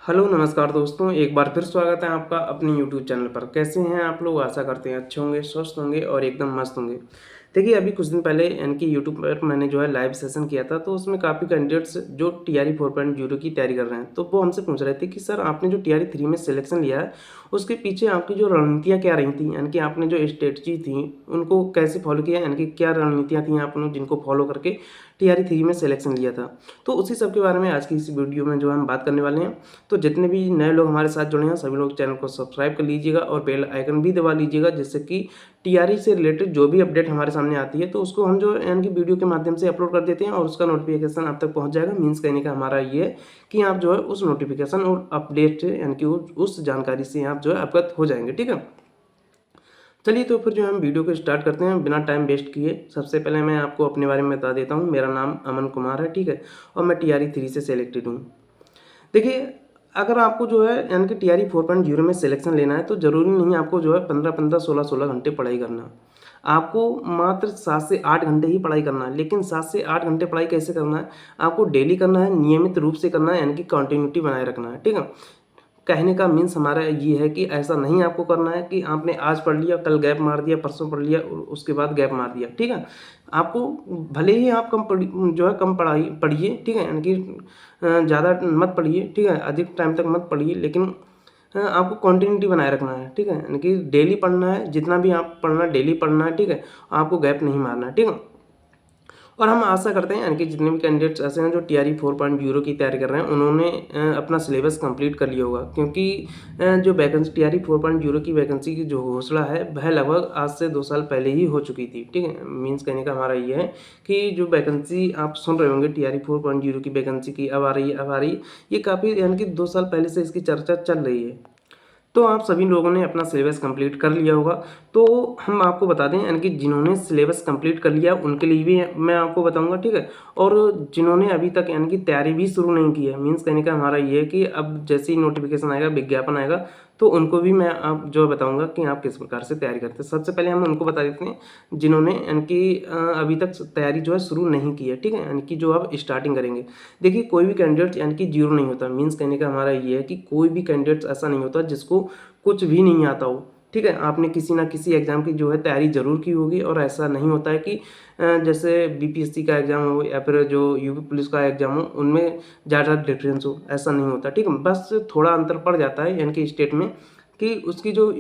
Hello नमस्कार दोस्तों, एक बार फिर स्वागत है आपका अपने यूट्यूब चैनल पर। कैसे हैं आप लोग? आशा करते हैं अच्छे होंगे, स्वस्थ होंगे और एकदम मस्त होंगे। देखिए, अभी कुछ दिन पहले यानी कि यूट्यूब पर मैंने जो है लाइव सेशन किया था, तो उसमें काफ़ी कैंडिडेट्स जो टीआरई 4.0 की तैयारी कर रहे हैं, तो वो हमसे पूछ रहे थे कि सर आपने जो टीआरई 3 में सिलेक्शन लिया है, उसके पीछे आपकी जो रणनीतियाँ क्या रही थी? यानी कि आपने जो स्ट्रेटजी थी, उनको कैसे फॉलो किया? यानी कि क्या रणनीतियाँ थी आपने जिनको फॉलो करके टीआरई 3 में सिलेक्शन लिया था? तो उसी सब के बारे में आज की इस वीडियो में जो है हम बात करने वाले हैं। तो जितने भी नए लोग हमारे साथ जुड़े हैं सभी लोग चैनल को सब्सक्राइब कर लीजिएगा और बेल आइकन भी दबा लीजिएगा, जिससे कि टीआरई से रिलेटेड जो भी अपडेट हमारे सामने आती है तो उसको हम जो यानी कि वीडियो के माध्यम से अपलोड कर देते हैं और उसका नोटिफिकेशन आप तक पहुंच जाएगा। मीन्स कहने का हमारा ये है कि आप जो है उस नोटिफिकेशन और अपडेट यानी कि उस जानकारी से आप जो है अवगत हो जाएंगे। ठीक है, चलिए तो फिर जो हम वीडियो को स्टार्ट करते हैं बिना टाइम वेस्ट किए। सबसे पहले मैं आपको अपने बारे में बता देता हूँ। मेरा नाम अमन कुमार है, ठीक है, और मैं टीआरई 3 से सिलेक्टेड हूँ। देखिए, अगर आपको जो है यानी कि टीआरई 4.0 में सिलेक्शन लेना है तो ज़रूरी नहीं है आपको जो है 15-15, 16-16 घंटे पढ़ाई करना। आपको मात्र 7 से 8 घंटे ही पढ़ाई करना है। लेकिन 7 से 8 घंटे पढ़ाई कैसे करना है? आपको डेली करना है, नियमित रूप से करना है, यानी कि कंटिन्यूटी बनाए रखना है। ठीक है, कहने का मीन्स हमारा ये है कि ऐसा नहीं आपको करना है कि आपने आज पढ़ लिया, कल गैप मार दिया, परसों पढ़ लिया, उसके बाद गैप मार दिया। ठीक है, आपको भले ही आप जो है कम पढ़ाई पढ़िए, ठीक है, यानी कि ज़्यादा मत पढ़िए, ठीक है, अधिक टाइम तक मत पढ़िए, लेकिन आपको कंटिन्यूटी बनाए रखना है। ठीक है, यानी कि डेली पढ़ना है, जितना भी आप पढ़ना है डेली पढ़ना है। ठीक है, आपको गैप नहीं मारना है। ठीक है, और हम आशा करते हैं यानी कि जितने भी कैंडिडेट्स ऐसे हैं जो टीआरई 4.0 की तैयारी कर रहे हैं उन्होंने अपना सिलेबस कंप्लीट कर लिया होगा, क्योंकि जो वैकेंसी टीआरई 4.0 की वैकेंसी की जो घोषणा है वह लगभग आज से 2 साल पहले ही हो चुकी थी। ठीक है, मीन्स कहने का हमारा ये है कि जो वैकेंसी आप सुन रहे होंगे टीआरई 4.0 की वैकेंसी की अब आ रही है, अब आ रही है, ये काफ़ी यानी कि 2 साल पहले से इसकी चर्चा चल रही है। तो आप सभी लोगों ने अपना सिलेबस कंप्लीट कर लिया होगा। तो हम आपको बता दें यानी कि जिन्होंने सिलेबस कंप्लीट कर लिया उनके लिए भी मैं आपको बताऊंगा। ठीक है, और जिन्होंने अभी तक यानी कि तैयारी भी शुरू नहीं की है, मीन्स कहने का हमारा ये है कि अब जैसे ही नोटिफिकेशन आएगा, विज्ञापन आएगा, तो उनको भी मैं आप जो बताऊंगा कि आप किस प्रकार से तैयारी करते हैं। सबसे पहले हम उनको बता देते हैं जिन्होंने यानी कि अभी तक तैयारी जो है शुरू नहीं की है। ठीक है, यानी कि जो अब स्टार्टिंग करेंगे। देखिए, कोई भी कैंडिडेट यानी कि जीरो नहीं होता। मीन्स कहने का हमारा ये है कि कोई भी कैंडिडेट ऐसा नहीं होता जिसको कुछ भी नहीं आता हो। ठीक है, आपने किसी ना किसी एग्ज़ाम की जो है तैयारी ज़रूर की होगी, और ऐसा नहीं होता है कि जैसे बीपीएससी का एग्ज़ाम हो या फिर जो यूपी पुलिस का एग्ज़ाम हो उनमें ज़्यादा डिफरेंस हो, ऐसा नहीं होता। ठीक है, बस थोड़ा अंतर पड़ जाता है यानी कि स्टेट में, कि उसकी जो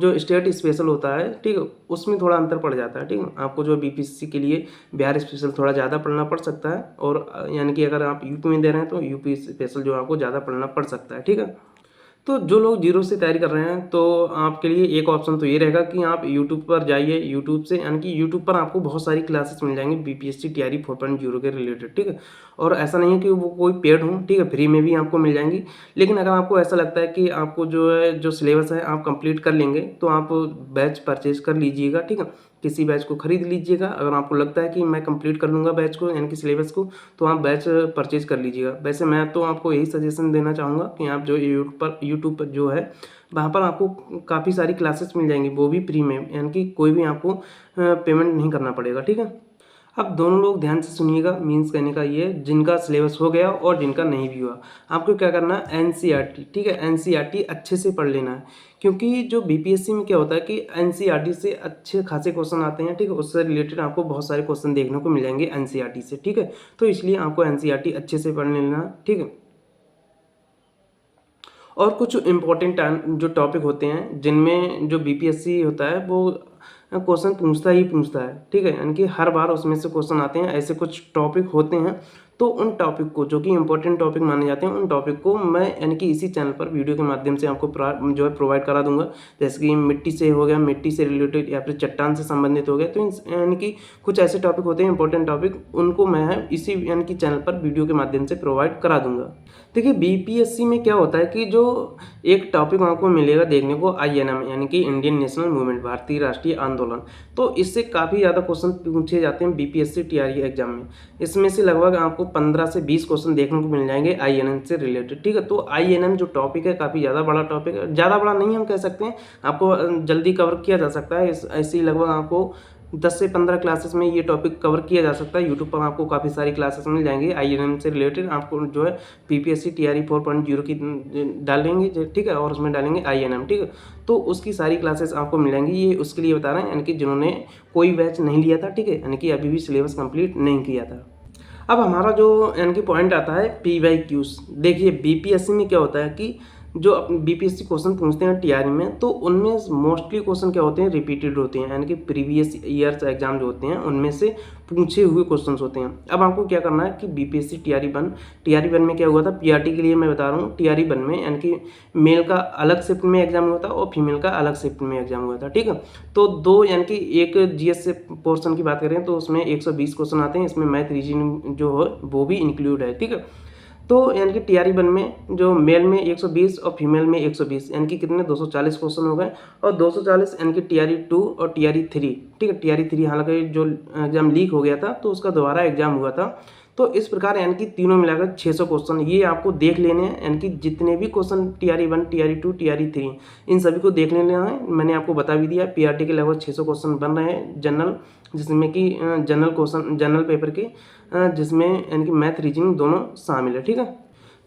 जो स्टेट स्पेशल होता है, ठीक है, उसमें थोड़ा अंतर पड़ जाता है। ठीक है, आपको जो बीपीएससी के लिए बिहार स्पेशल थोड़ा ज़्यादा पढ़ना पड़ सकता है, और यानी कि अगर आप यूपी में दे रहे हैं तो यूपी स्पेशल जो आपको ज़्यादा पढ़ना पड़ सकता है। ठीक है, तो जो लोग जीरो से तैयारी कर रहे हैं तो आपके लिए एक ऑप्शन तो ये रहेगा कि आप यूट्यूब पर जाइए। यूट्यूब से यानी कि यूट्यूब पर आपको बहुत सारी क्लासेस मिल जाएंगी बीपीएससी टीआरई 4.0 के रिलेटेड। ठीक है, और ऐसा नहीं है कि वो कोई पेड हो, ठीक है, फ्री में भी आपको मिल जाएंगी। लेकिन अगर आपको ऐसा लगता है कि आपको जो है जो सिलेबस है आप कंप्लीट कर लेंगे तो आप बैच परचेज कर लीजिएगा। ठीक है, किसी बैच को खरीद लीजिएगा। अगर आपको लगता है कि मैं कंप्लीट कर लूँगा बैच को यानी कि सिलेबस को, तो आप बैच परचेज कर लीजिएगा। वैसे मैं तो आपको यही सजेशन देना चाहूँगा कि आप जो यूट्यूब पर जो है वहाँ पर आपको काफ़ी सारी क्लासेस मिल जाएंगी, वो भी फ्री में, यानी कि कोई भी आपको पेमेंट नहीं करना पड़ेगा। ठीक है, अब दोनों लोग ध्यान से सुनिएगा। मीन्स कहने का ये है, जिनका सिलेबस हो गया और जिनका नहीं भी हुआ, आपको क्या करना है, एनसीईआरटी, ठीक है, एनसीईआरटी अच्छे से पढ़ लेना है। क्योंकि जो बीपीएससी में क्या होता है कि एनसीईआरटी से अच्छे खासे क्वेश्चन आते हैं। ठीक है, उससे रिलेटेड आपको बहुत सारे क्वेश्चन देखने को मिल जाएंगे एनसीईआरटी से। ठीक है, तो इसलिए आपको एनसीईआरटी अच्छे से पढ़ लेना है। ठीक है, और कुछ इम्पोर्टेंट जो टॉपिक होते हैं जिनमें जो बीपीएससी होता है वो क्वेश्चन पूछता ही पूछता है। ठीक है, यानी कि हर बार उसमें से क्वेश्चन आते हैं, ऐसे कुछ टॉपिक होते हैं। तो उन टॉपिक को जो कि इंपॉर्टेंट टॉपिक माने जाते हैं, उन टॉपिक को मैं यानी कि इसी चैनल पर वीडियो के माध्यम से आपको जो है प्रोवाइड करा दूंगा। जैसे कि मिट्टी से हो गया, मिट्टी से रिलेटेड, या फिर चट्टान से संबंधित हो गया। तो यानी कि कुछ ऐसे टॉपिक होते हैं इंपॉर्टेंट टॉपिक, उनको मैं इसी यानी कि चैनल पर वीडियो के माध्यम से प्रोवाइड करा दूंगा। देखिए, बीपीएससी में क्या होता है कि जो एक टॉपिक आपको मिलेगा देखने को, आईएनएम यानी कि इंडियन नेशनल मूवमेंट, भारतीय राष्ट्रीय आंदोलन। तो इससे काफ़ी ज़्यादा क्वेश्चन पूछे जाते हैं बीपीएससी टीआरई एग्जाम में। इसमें से लगभग आपको 15 से 20 क्वेश्चन देखने को मिल जाएंगे आईएनएम से रिलेटेड। ठीक है, तो आईएनएम जो टॉपिक है काफ़ी ज़्यादा बड़ा टॉपिक है, ज़्यादा बड़ा नहीं हम कह सकते हैं, आपको जल्दी कवर किया जा सकता है। ऐसे ही लगभग आपको 10 से 15 क्लासेस में ये टॉपिक कवर किया जा सकता है। यूट्यूब पर आपको काफ़ी सारी क्लासेस मिल जाएंगी आईएनएम से रिलेटेड। आपको जो है पीपीएससी टीआरई 4.0 की डालेंगे, ठीक है, और उसमें डालेंगे आईएनएम, ठीक है, तो उसकी सारी क्लासेस आपको मिल जाएंगी। ये उसके लिए बता रहे हैं यानी कि जिन्होंने कोई बैच नहीं लिया था, ठीक है, यानी कि अभी भी सिलेबस कंप्लीट नहीं किया था। अब हमारा जो यानी कि पॉइंट आता है PYQs। देखिए बीपीएससी में क्या होता है कि जो बीपीएससी क्वेश्चन पूछते हैं टीआरई में, तो उनमें मोस्टली क्वेश्चन क्या होते हैं, रिपीटेड होते हैं, यानी कि प्रीवियस ईयर्स एग्जाम जो होते हैं उनमें से पूछे हुए क्वेश्चन होते हैं। अब आपको क्या करना है कि बीपीएससी टीआरई 1 में क्या हुआ था, पीआरटी के लिए मैं बता रहा हूँ, टीआरई 1 में यानी कि मेल का अलग शिफ्ट में एग्जाम हुआ था और फीमेल का अलग शिफ्ट में एग्जाम हुआ था, ठीक है। तो दो यानी कि एक जीएस से पोर्शन की बात करें तो उसमें 120 क्वेश्चन आते हैं, इसमें मैथ रीजनिंग जो है वो भी इंक्लूड है, ठीक है। तो यानी कि टीआरई 1 में जो मेल में 120 और फीमेल में 120, यानी कि कितने 240 क्वेश्चन हो गए। और 240 यानी कि टीआरई 2 और टीआरई 3, ठीक है, टीआरई 3 हालांकि जो एग्जाम लीक हो गया था तो उसका दोबारा एग्जाम हुआ था। तो इस प्रकार यानी कि तीनों मिलाकर 600 क्वेश्चन ये आपको देख लेने हैं, यानी कि जितने भी क्वेश्चन टीआरई 1, टीआरई 2, टीआरई 3 इन सभी को देख लेना है। मैंने आपको बता भी दिया पीआरटी के लगभग 600 क्वेश्चन बन रहे हैं जनरल, जिसमें कि जनरल क्वेश्चन जनरल पेपर के जिसमें यानी कि मैथ रीजनिंग दोनों शामिल है, ठीक है।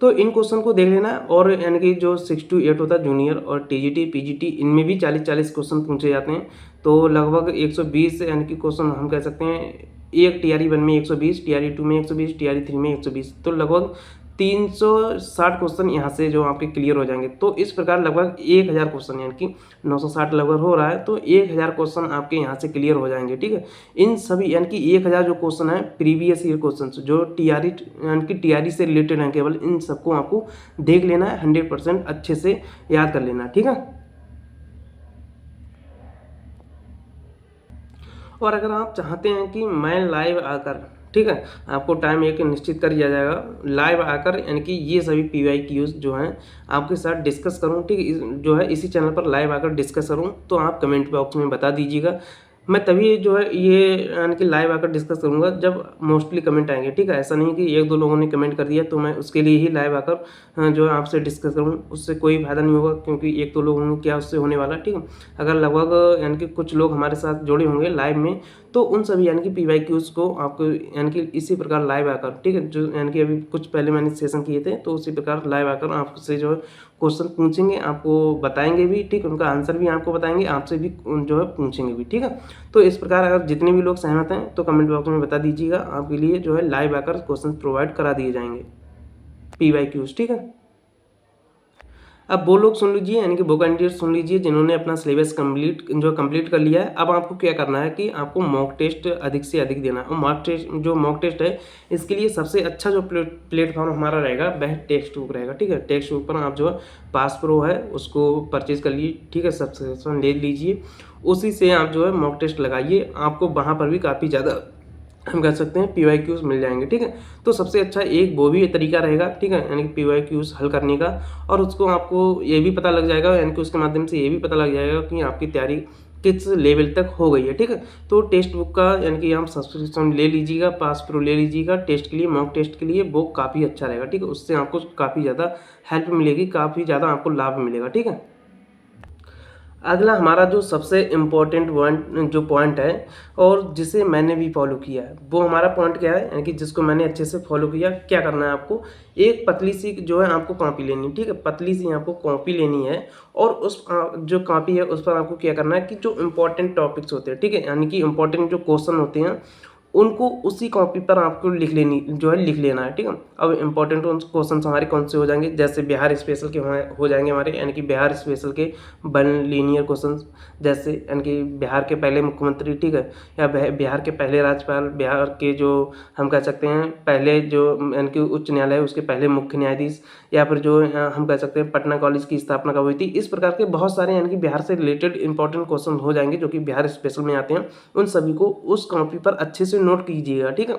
तो इन क्वेश्चन को देख लेना है। और यानी कि जो 6 to 8 होता है जूनियर और टीजीटी पीजीटी, इनमें भी 40-40 क्वेश्चन पूछे जाते हैं। तो लगभग 120 यानी कि क्वेश्चन हम कह सकते हैं, एक टीआरई 1 में 120, टीआरई 2 में 120, टीआरई 3 में 120, तो लगभग 360 क्वेश्चन यहाँ से जो आपके क्लियर हो जाएंगे। तो इस प्रकार लगभग 1000 क्वेश्चन यानी कि 960 लगभग हो रहा है, तो 1000 क्वेश्चन आपके यहाँ से क्लियर हो जाएंगे, ठीक है। इन सभी यानी कि 1000 जो क्वेश्चन है प्रीवियस ईयर क्वेश्चन जो टीआरई यानी कि टीआरई से रिलेटेड हैं केवल, इन सबको आपको देख लेना है, 100% अच्छे से याद कर लेना, ठीक है। और अगर आप चाहते हैं कि मैं लाइव आकर, ठीक है, आपको टाइम एक निश्चित कर दिया जाएगा, लाइव आकर यानी कि ये सभी PYQs जो हैं आपके साथ डिस्कस करूं, ठीक है, जो है इसी चैनल पर लाइव आकर डिस्कस करूं, तो आप कमेंट बॉक्स में बता दीजिएगा। मैं तभी जो है ये यानी कि लाइव आकर डिस्कस करूंगा जब मोस्टली कमेंट आएंगे, ठीक है। ऐसा नहीं कि एक दो लोगों ने कमेंट कर दिया तो मैं उसके लिए ही लाइव आकर जो है आपसे डिस्कस करूँ, उससे कोई फायदा नहीं होगा, क्योंकि एक दो लोग होंगे क्या उससे होने वाला है, ठीक है। अगर लगभग यानी कि कुछ लोग हमारे साथ जुड़े होंगे लाइव में, तो उन सभी यानी कि PYQs को आपको यानी कि इसी प्रकार लाइव आकर, ठीक है, जो यानी कि अभी कुछ पहले मैंने सेशन किए थे, तो उसी प्रकार लाइव आकर आपसे जो है क्वेश्चन पूछेंगे, आपको बताएंगे भी, ठीक, उनका आंसर भी आपको बताएंगे, आपसे भी जो है पूछेंगे भी, ठीक है। तो इस प्रकार अगर जितने भी लोग सहमत हैं तो कमेंट बॉक्स में बता दीजिएगा, आपके लिए जो है लाइव आकर क्वेश्चन प्रोवाइड करा दिए जाएंगे PYQs, ठीक है। अब वो लोग सुन लीजिए, यानी कि वो कैंडिडेट सुन लीजिए जिन्होंने अपना सिलेबस कंप्लीट कर लिया है। अब आपको क्या करना है कि आपको मॉक टेस्ट अधिक से अधिक देना है। और मॉक टेस्ट है, इसके लिए सबसे अच्छा जो प्लेटफॉर्म हमारा रहेगा वह टेक्स्ट बुक रहेगा, ठीक है। टेक्स्ट बुक पर आप जो है पास प्रो है उसको परचेज कर लीजिए, ठीक है, सब्सक्रिप्शन ले लीजिए, उसी से आप जो है मॉक टेस्ट लगाइए, आपको वहाँ पर भी काफ़ी ज़्यादा हम कह सकते हैं PYQs मिल जाएंगे, ठीक है। तो सबसे अच्छा एक वो भी तरीका रहेगा, ठीक है, यानी कि PYQs हल करने का। और उसको आपको ये भी पता लग जाएगा, यानी कि उसके माध्यम से ये भी पता लग जाएगा कि आपकी तैयारी किस लेवल तक हो गई है, ठीक है। तो टेक्स्ट बुक का यानी कि आप सब्सक्रिप्शन ले लीजिएगा, पास प्रो ले लीजिएगा टेस्ट के लिए, मॉक टेस्ट के लिए, वो काफ़ी अच्छा रहेगा, ठीक है। उससे आपको काफ़ी ज़्यादा हेल्प मिलेगी, काफ़ी ज़्यादा आपको लाभ मिलेगा, ठीक है। अगला हमारा जो सबसे इम्पोर्टेंट पॉइंट है और जिसे मैंने भी फॉलो किया है, वो हमारा पॉइंट क्या है, यानी कि जिसको मैंने अच्छे से फॉलो किया। क्या करना है आपको, एक पतली सी जो है आपको कॉपी लेनी है, ठीक है, पतली सी आपको कॉपी लेनी है। और उस जो कॉपी है उस पर आपको क्या करना है कि जो इम्पोर्टेंट टॉपिक्स होते हैं, ठीक है, यानी कि इम्पोर्टेंट जो क्वेश्चन होते हैं उनको उसी कॉपी पर आपको लिख लेना है, ठीक है। अब इंपॉर्टेंट क्वेश्चन हमारे कौन से हो जाएंगे, जैसे बिहार स्पेशल के हो जाएंगे हमारे, यानी कि बिहार स्पेशल के 1 लीनियर क्वेश्चन, जैसे यानी कि बिहार के पहले मुख्यमंत्री, ठीक है, या बिहार के पहले राज्यपाल, बिहार के जो हम कह सकते हैं पहले जो यानी कि उच्च न्यायालय उसके पहले मुख्य न्यायाधीश, या फिर जो हम कह सकते हैं पटना कॉलेज की स्थापना कब हुई थी। इस प्रकार के बहुत सारे यानी कि बिहार से रिलेटेड इंपॉर्टेंट क्वेश्चन हो जाएंगे जो कि बिहार स्पेशल में आते हैं। उन सभी को उस कॉपी पर अच्छे से नोट कीजिएगा, ठीक है।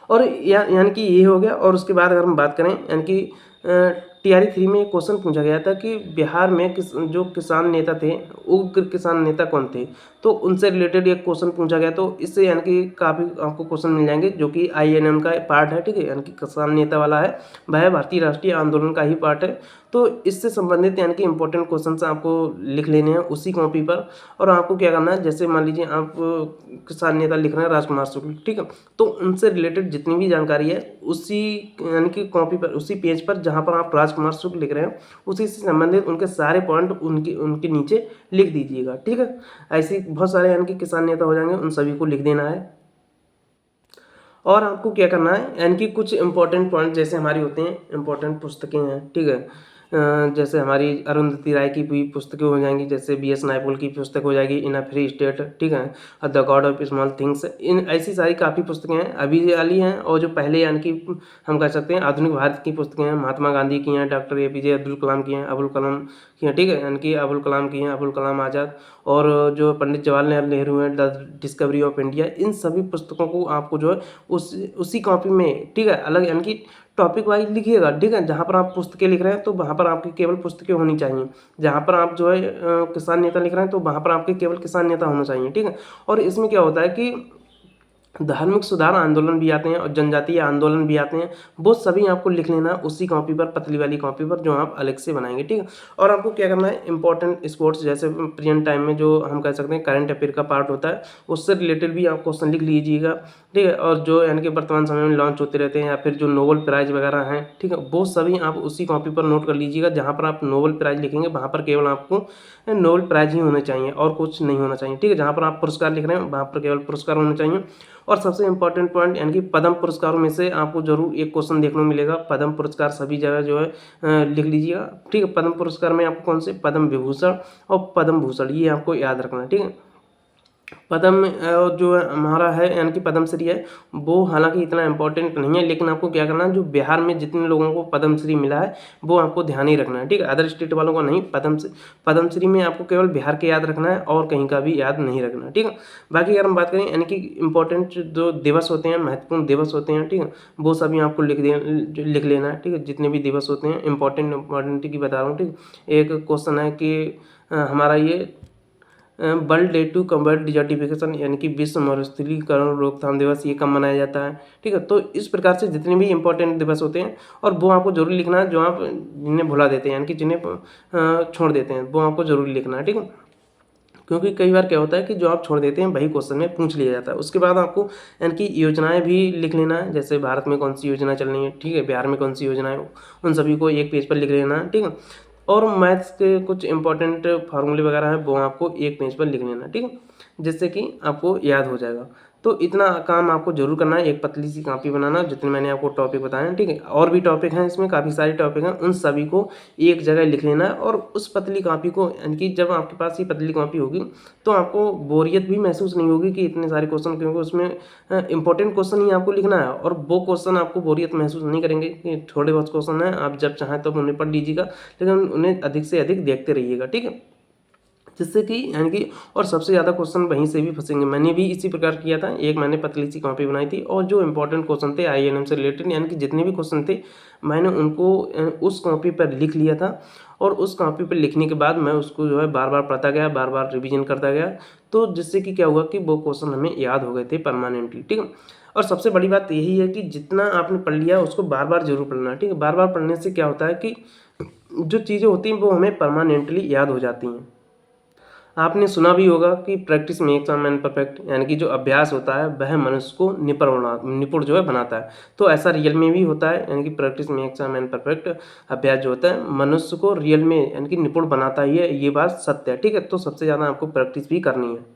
और यानी कि ये हो गया। और उसके बाद अगर हम बात करें यानी कि टीआरई 3 में एक क्वेश्चन पूछा गया था कि बिहार में जो किसान नेता थे, उग्र किसान नेता कौन थे? तो उनसे रिलेटेड एक क्वेश्चन पूछा गया, तो इससे यानी कि काफ़ी आपको क्वेश्चन मिल जाएंगे जो कि आईएनएम का पार्ट है, ठीक है, यानी कि किसान नेता वाला है, वह भारतीय राष्ट्रीय आंदोलन का ही पार्ट है। तो इससे संबंधित यानी कि इंपॉर्टेंट क्वेश्चन आपको लिख लेने हैं उसी कॉपी पर। और आपको क्या करना है, जैसे मान लीजिए आप किसान नेता लिख रहे हैं राजकुमार शुक्ल, ठीक है, तो उनसे रिलेटेड जितनी भी जानकारी है उसी यानी कि कॉपी पर, उसी पेज पर जहाँ पर आप राजकुमार शुक्ल लिख रहे हैं, उसी से संबंधित उनके सारे पॉइंट उनके नीचे लिख दीजिएगा, ठीक है। ऐसे बहुत सारे यानी कि किसान नेता हो जाएंगे, उन सभी को लिख देना है। और आपको क्या करना है, यानी कि कुछ इंपॉर्टेंट पॉइंट जैसे हमारी होते हैं, इंपॉर्टेंट पुस्तकें हैं, ठीक है, जैसे हमारी अरुंधति राय की भी पुस्तकें हो जाएंगी, जैसे बीएस नायपॉल की पुस्तक हो जाएगी इन अ फ्री स्टेट, ठीक है, the God of Small Things, इन ऐसी सारी काफ़ी पुस्तकें हैं, अभी वाली हैं और जो पहले यानी कि हम कह सकते हैं आधुनिक भारत की पुस्तकें हैं, महात्मा गांधी की हैं, डॉक्टर एपीजे अब्दुल कलाम की हैं, अबुल कलाम की हैं, ठीक है, यानी कि अबुल कलाम की हैं, अबुल कलाम आज़ाद, और जो पंडित जवाहरलाल नेहरू हैं, द डिस्कवरी ऑफ इंडिया, इन सभी पुस्तकों को आपको जो है उसी कॉपी में, ठीक है, अलग यानी कि टॉपिक वाइज लिखिएगा, ठीक है। जहाँ पर आप पुस्तकें लिख रहे हैं तो वहाँ पर आपकी केवल पुस्तकें होनी चाहिए, जहाँ पर आप जो है किसान नेता लिख रहे हैं तो वहाँ पर आपके केवल किसान नेता होना चाहिए, ठीक है। और इसमें क्या होता है कि धार्मिक सुधार आंदोलन भी आते हैं और जनजातीय आंदोलन भी आते हैं, वो सभी आपको लिख लेना उसी कॉपी पर, पतली वाली कॉपी पर जो आप अलग से बनाएंगे, ठीक है। और आपको क्या करना है, इंपॉर्टेंट स्पोर्ट्स जैसे प्रेजेंट टाइम में जो हम कह सकते हैं करंट अफेयर का पार्ट होता है, उससे रिलेटेड भी आप क्वेश्चन लिख लीजिएगा, ठीक है। और जो यानी कि वर्तमान समय में लॉन्च होते रहते हैं या फिर जो नोबेल प्राइज वगैरह हैं, ठीक है, वो सभी आप उसी कॉपी पर नोट कर लीजिएगा। जहाँ पर आप नोबेल प्राइज लिखेंगे वहाँ पर केवल आपको नोबेल प्राइज ही होने चाहिए और कुछ नहीं होना चाहिए, ठीक है। जहाँ पर आप पुरस्कार लिख रहे हैं वहाँ पर केवल पुरस्कार होने चाहिए। और सबसे इंपॉर्टेंट पॉइंट यानी कि पद्म पुरस्कारों में से आपको जरूर एक क्वेश्चन देखने को मिलेगा, पद्म पुरस्कार सभी जगह जो है लिख लीजिएगा, ठीक है। पद्म पुरस्कार में आपको कौन से, पद्म विभूषण और पद्म भूषण, ये आपको याद रखना है, ठीक है। पद्म जो है हमारा है यानी कि पद्मश्री है, वो हालांकि इतना इंपॉर्टेंट नहीं है, लेकिन आपको क्या करना है, जो बिहार में जितने लोगों को पद्मश्री मिला है वो आपको ध्यान ही रखना है, ठीक है। अदर स्टेट वालों को नहीं, पद्मश्री में आपको केवल बिहार के याद रखना है और कहीं का भी याद नहीं रखना है, ठीक है। बाकी अगर हम बात करें यानी कि इंपॉर्टेंट जो दिवस होते हैं, महत्वपूर्ण दिवस होते हैं, ठीक है, वो सभी आपको लिख लेना है, ठीक है। जितने भी दिवस होते हैं इंपॉर्टेंट की बता रहा हूँ, ठीक है। एक क्वेश्चन है कि हमारा ये world day to combat desertification यानी कि विश्व मरुस्थलीकरण रोकथाम दिवस, ये कब मनाया जाता है, ठीक है। तो इस प्रकार से जितने भी इंपॉर्टेंट दिवस होते हैं और वो आपको जरूर लिखना है, जो आप जिन्हें भुला देते हैं यानी कि जिन्हें छोड़ देते हैं वो आपको जरूर लिखना है, ठीक है। क्योंकि कई बार क्या होता है कि जो आप छोड़ देते हैं वही क्वेश्चन में पूछ लिया जाता है। उसके बाद आपको यानी कि योजनाएं भी लिख लेना है, जैसे भारत में कौन सी योजना चल रही है, ठीक है, बिहार में कौन सी योजना है, उन सभी को एक पेज पर लिख लेना है, ठीक है। और मैथ्स के कुछ इंपॉर्टेंट फार्मूले वगैरह हैं वो आपको एक पेज पर लिख लेना, ठीक है, जिससे कि आपको याद हो जाएगा। तो इतना काम आपको जरूर करना है, एक पतली सी कॉपी बनाना, जितने मैंने आपको टॉपिक बताए हैं, ठीक है। और भी टॉपिक हैं इसमें, काफ़ी सारे टॉपिक हैं, उन सभी को एक जगह लिख लेना है। और उस पतली कॉपी को यानी कि जब आपके पास ये पतली कॉपी होगी तो आपको बोरियत भी महसूस नहीं होगी कि इतने सारे क्वेश्चन, क्योंकि उसमें इंपॉर्टेंट क्वेश्चन ही आपको लिखना है और वो क्वेश्चन आपको बोरियत महसूस नहीं करेंगे कि थोड़े बहुत क्वेश्चन हैं, आप जब चाहें तब उन्हें पढ़ लीजिएगा, लेकिन उन्हें अधिक से अधिक देखते रहिएगा, ठीक है, जिससे कि यानी कि और सबसे ज़्यादा क्वेश्चन वहीं से भी फंसेंगे। मैंने भी इसी प्रकार किया था, एक मैंने पतली सी कॉपी बनाई थी और जो इंपॉर्टेंट क्वेश्चन थे आईएनएम से रिलेटेड यानी कि जितने भी क्वेश्चन थे मैंने उनको उस कॉपी पर लिख लिया था। और उस कॉपी पर लिखने के बाद मैं उसको जो है बार बार पढ़ता गया, बार बार रिविजन करता गया, तो जिससे कि क्या हुआ कि वो क्वेश्चन हमें याद हो गए थे परमानेंटली, ठीक है। और सबसे बड़ी बात यही है कि जितना आपने पढ़ लिया उसको बार बार जरूर पढ़ना, ठीक है। बार बार पढ़ने से क्या होता है कि जो चीज़ें होती हैं वो हमें परमानेंटली याद हो जाती हैं। आपने सुना भी होगा कि practice makes a man perfect, यानी कि जो अभ्यास होता है वह मनुष्य को निपुण जो है बनाता है। तो ऐसा रियल में भी होता है, यानी कि practice makes a man perfect, अभ्यास जो होता है मनुष्य को रियल में यानी कि निपुण बनाता ही है, ये बात सत्य है, ठीक है। तो सबसे ज़्यादा आपको प्रैक्टिस भी करनी है।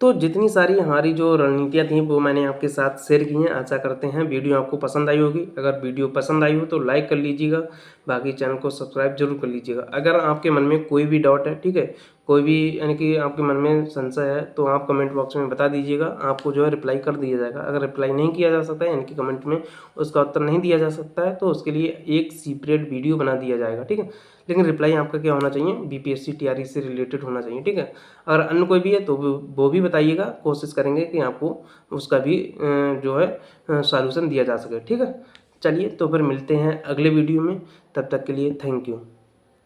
तो जितनी सारी हमारी जो रणनीतियाँ थी वो मैंने आपके साथ शेयर की हैं। आशा करते हैं वीडियो आपको पसंद आई होगी। अगर वीडियो पसंद आई हो तो लाइक कर लीजिएगा, बाकी चैनल को सब्सक्राइब जरूर कर लीजिएगा। अगर आपके मन में कोई भी डाउट है, ठीक है, कोई भी यानी कि आपके मन में संशय है तो आप कमेंट बॉक्स में बता दीजिएगा, आपको जो है रिप्लाई कर दिया जाएगा। अगर रिप्लाई नहीं किया जा सकता है यानी कि कमेंट में उसका उत्तर नहीं दिया जा सकता है तो उसके लिए एक सेपरेट वीडियो बना दिया जाएगा, ठीक है। लेकिन रिप्लाई आपका क्या होना चाहिए, बीपीएससी टीआरई से रिलेटेड होना चाहिए, ठीक है। अगर अन्य कोई भी है तो वो भी बताइएगा, कोशिश करेंगे कि आपको उसका भी जो है सॉल्यूशन दिया जा सके, ठीक है। चलिए तो फिर मिलते हैं अगले वीडियो में, तब तक के लिए थैंक यू।